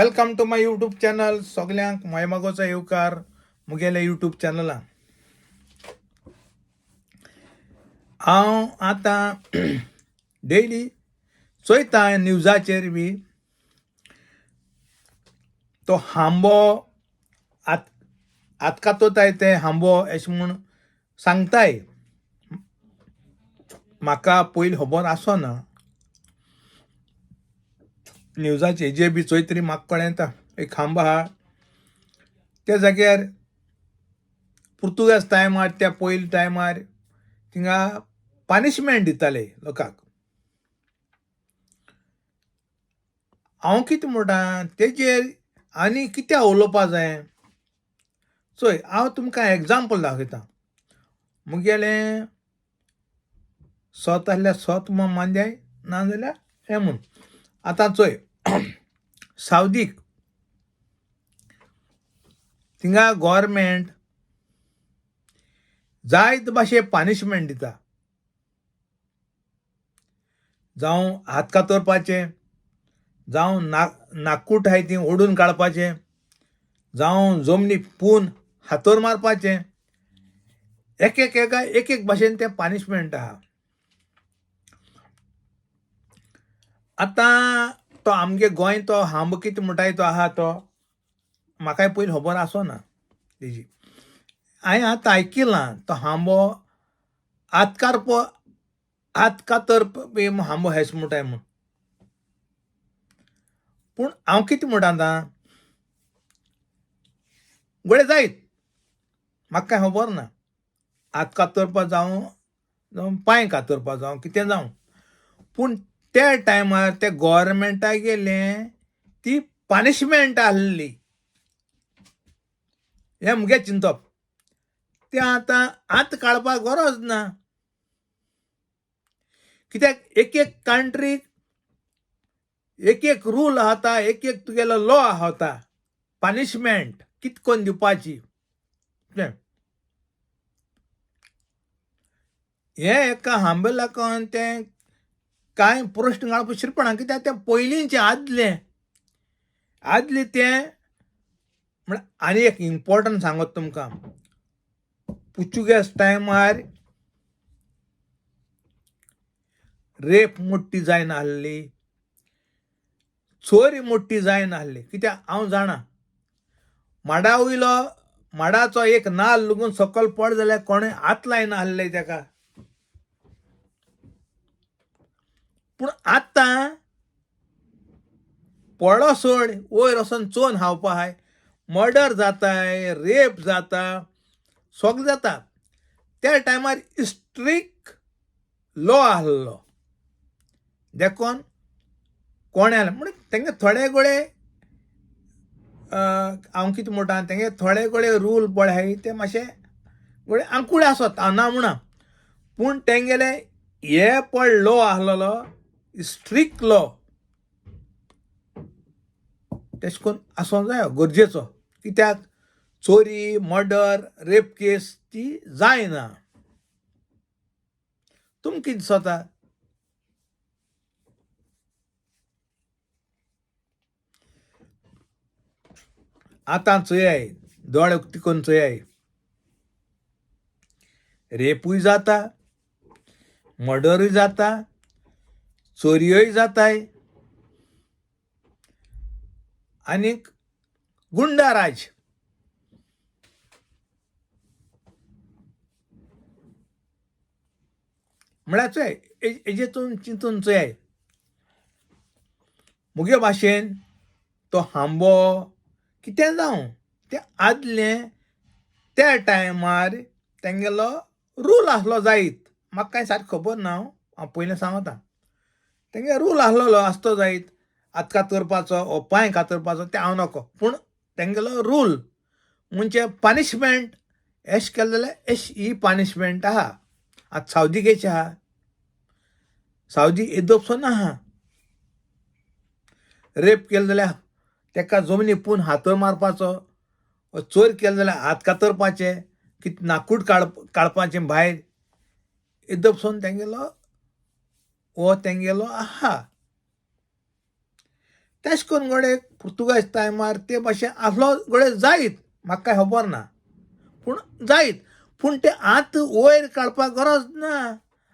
Welcome to my YouTube channel. सगळ्यांक मायमागोचो येवकार मुगेल्या यूट्यूब चॅनलान. हांव आतां डेली चोयता न्यूजाचेर बी तो हांबो आतकातोताय ते हांबो अशें म्हूण सांगताय. म्हाका पयलीं खबर आसना. न्यूजाचेर जे बी चोयतरी म्हाका कळयता एक खांबो आहा त्या जाग्यार पुर्तुगेज टायमार त्या पयलीं टायमार थिंगा पनिशमेंट दिताले लोकांक. हांव कितें म्हणटा तेजेर आनी कितें उलोवपा जाय. चोय हांव तुमकां एग्जांपल दाखयतां. मुगेलें सोत आहल्यार सोत मांद्याय ना जाल्यार हें म्हूण. आतां चोय सावदीक थिंगा गव्हर्मेंट जायते भाशेन पनिशमेंट दिता. जावं हात कातरपाचें, जावं नाकूट आहाय ती ओडून काडपाचें, जावं जमनी पून हातोर मारपाचें. एक एक भाशेन तें पनिशमेंट आहा. आतां तो आमगे गोंय तो हांबो कितें म्हणटाय तो आहा तो म्हाकाय पयलीं खबर आसना तेजी. हांवें आतां आयकिलां तो हांबो हात कातरप हांबो हेस म्हणटाय म्हूण. पूण हांव कितें म्हणटा आतां गळे जायत म्हाका कांय खबर ना. हात कातरपा जावं पांय कातरपा जावं कितें जावं. पूण त्या टायमार ते गव्हर्मेंटाक गेलें ती पनिशमेंट आहली हें मुगे चिंतप. तें आतां हात काडपाक गरज ना. कित्याक एक कंट्रीक एक रूल आहाता, एक तुगेलो लॉ आहाता पनिशमेंट कितें कोन्न दिवपाची. हें एका हांबे लागून तें कांय प्रश्न घालप शिरपणा. कित्याक तें पयलींचें आदलें तें म्हळ्यार. आनी एक इम्पॉर्टंट सांगत तुमकां. पुर्तुगेज टायमार रेप मोठी जायना आहली, चोरी मोठी जायना आहली. कित्याक हांव जाणा माडा वयलो माडाचो एक नाल लगून सकयल पड जाल्यार कोणें हात लायना आहले तेका. पूण आतां पडलो सोड वयर वचोन चोवन खावपा आहाय. मर्डर जाताय, रेप जाता, सगळें जाता. त्या टायमार स्ट्रिक्ट लॉ आहलो देखून कोणें म्हणजे तेंगे थोडे गोळे हांव कितें म्हणटा तेंगे थोडे गोळे रूल पळय आहाय ते मातशे गोळे आंकुळे आसत. हांव ना म्हणा. पूण तेंगेले हे पळ लॉ आहलोलो स्ट्रिक्ट लॉ तेश कोन्न आसोंक जायो गरजेचो. कित्याक चोरी, मर्डर, रेप केस ती जायना. तुमकां कितें दिसता. आतां चोयाय दोळे उक्ते करून चोयाय रेपूय जाता, मर्डरूय जाता, चोरयोय जाताय आनीक गुंडाराज. म्हळ्यार चोय हेजेतून चिंतून चोयाय. मुगे भाशेन तो हांबो कितें जावं तें आदलें त्या टायमार तेंगेलो रूल आसलो जायत. म्हाका कांय सारकें खबर ना. हांव पयलें सांगता तेंगे रूल आसलोलो आसतो जायत. हात कातरपाचो ओ पांय कातरपाचो तें हांव नको. पूण तेंगेलो रूल म्हणजे पनिशमेंट एश केलें जाल्यार एश ही पनिशमेंट आहा. आतां सावदीक एश आहा. सावदी एदोपसून आहा. रेप केलो जाल्यार तेका जमनी पून हातोर मारपाचो. चोर केलो जाल्यार हात कातरपाचे, कितें नाकूट काडपाचें भायर एदोपसून तेंगेलो हो तेंगेलो आहा. तेश करून गडे पुर्तुगाज टायमार ते भाशेन आसलो गडे जायत, म्हाका काय खबर ना, पूण जायत. पूण ते आतां वयर काडपाक गरज ना.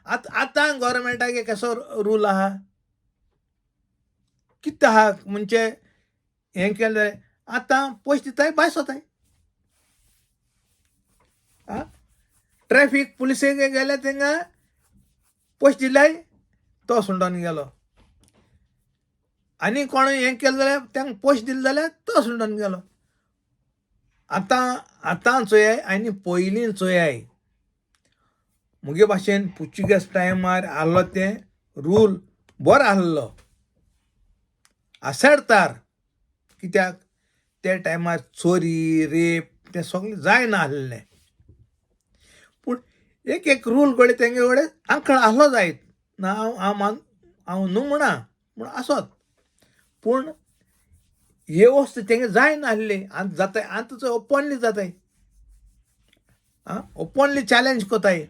आतां गव्हर्मेंटाक कसो रूल आहा, कितें आहा म्हणजे हें केलें आतां पयशे दिताय भायर सोताय. ट्रॅफिक पुलिसेक गेले तेंगा पयशे दिल्याय तो सुंडोन गेलो. आनी कोण हें केलें जाल्यार तांकां पयशे दिले जाल्यार तो सुंडोन गेलो. आतां चोयाय आनी पयलीं चोयाय, मुगे भाशेन पुर्तुगेज टायमार आहलो तें रूल बरो आहलो, आसेडतार. कित्याक ते टायमार चोरी रेप तें सगळें जायना आहलें. पूण एक रूल गडे तेंगे कडेन आंकड आहलो जायत ना, हांव न्हू म्हणा, पूण आसोत. पूण हे वस्त तेंगे जायना आहली. आतां जाताय, आतां ओपनली जाताय, ओपनली चॅलेंज कोताय.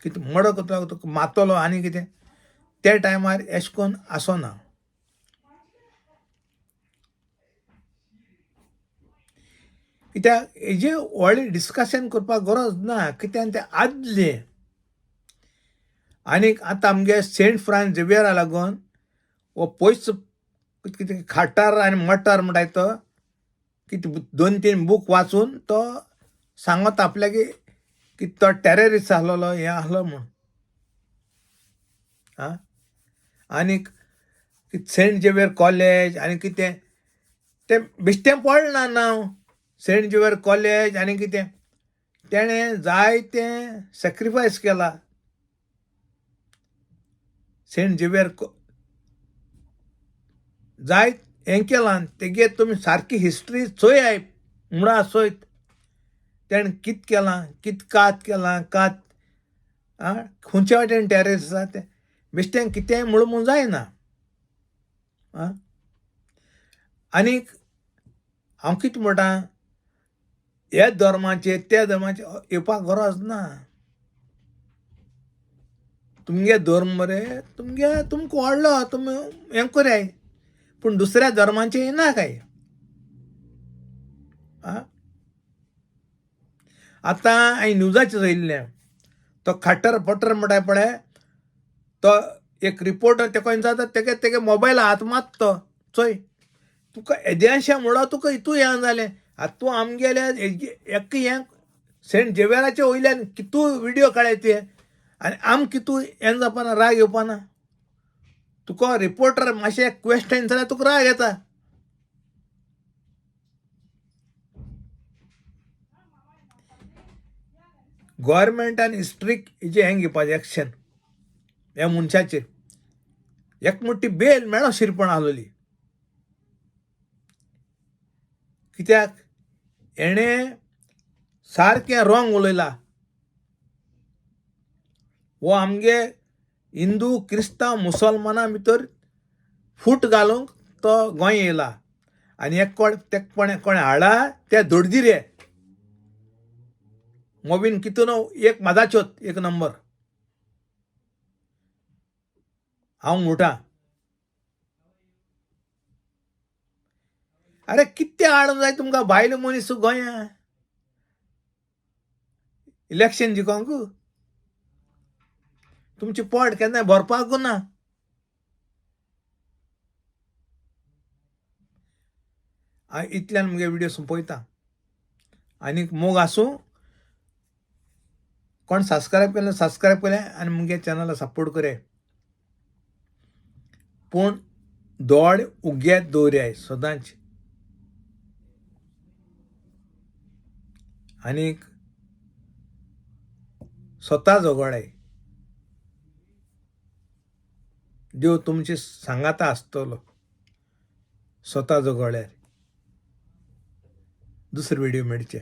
कितें मर्डर कोता तुका मारतलो आनी कितें. ते टायमार एशें कोन्न आसोना. कित्याक हेजेर व्हडलें डिस्कशन करपाक गरज ना, कित्याक तें आदलें. आनीक आतां आमगे सेंट फ्रांस झेवियरा लागून हो पयस कितें खाटार आनी मटार म्हणटाय तो, कितें 2-3 बूक वाचून तो सांगत आपल्याक की तो टेररिस्ट आहलोलो, हें आहलो म्हूण. आनीक सेंट झेवियर कॉलेज आनी कितें तें बिश्टें पडना नांव. सेंट झेवियर कॉलेज आनी कितें तेणें जायतें सॅक्रिफायस केलां. सेंट झेवियर जायत हें केलां. तेगे तुमी सारकी हिस्ट्री चोयाय मुळा चोयत. तेणें कितें केलां, कितें कात केलां, खंयच्या वाटेन टेररिस्ट आसा तें बेश्टें कितेंय म्हणून जायना. आनीक हांव कितें म्हणटा, ह्या धर्माचेर त्या धर्माचेर येवपाक गरज ना. तुमगे धर्म मरे तुमकां व्हडलो, तुमी हें कराय, पूण दुसऱ्या धर्माचें येनाकाय. आतां हांवें न्यूजाचेर चोयल्लें, तो खाटर पटर म्हणटाय पळय, तो एक रिपोर्टर तेका जाता तेगे मोबायल हात मात तो चोय. तुका येद्याशें म्हणलो तुका हितू हें जालें. आतां तूं आमगेल्या एक हें सेंट झेवियराचे वयल्यान कितू विडियो काडय ते, आनी कितू हें जावपाना, राग येवपाना. तुका रिपोर्टर मातशें क्वेश्चन जाल्यार तुका राग येता. गव्हर्मेंटान स्ट्रिक्ट हेजेर हें घेवपाचें एक्शन ह्या मनशाचेर. एक म्हणटी बेल मेळोशिरपण आहलोली. कित्याक हेणें सारकें रॉंग उलयलां. हो आमगे हिंदू क्रिस्तांव मुसलमाना भितर फूट घालूंक तो गोंय येयला. आनी एक कोणें हाडा ते दोडदिरे मोबीन कितून एक मादाच्योत एक नंबर. हांव म्हणटा अरे कितें हाडूंक जाय तुमकां भायलो मनीस गोंया इलेक्शन जिखोंक. तुमची पोट केन्नाय भरपाक ना. हांव इतल्यान मुगे विडियो सोंपयतां. आनीक मोग आसूं, कोण सबस्क्रायब केलें आनी मुगे चॅनला सपोर्ट कराय. पूण दोळ उग्यात दवरयाय सदांच. आनीक स्वता झगडाय. देव तुमची सांगाता आसतलो स्वता झगडल्यार. दुसरे व्हिडियो मेळचे.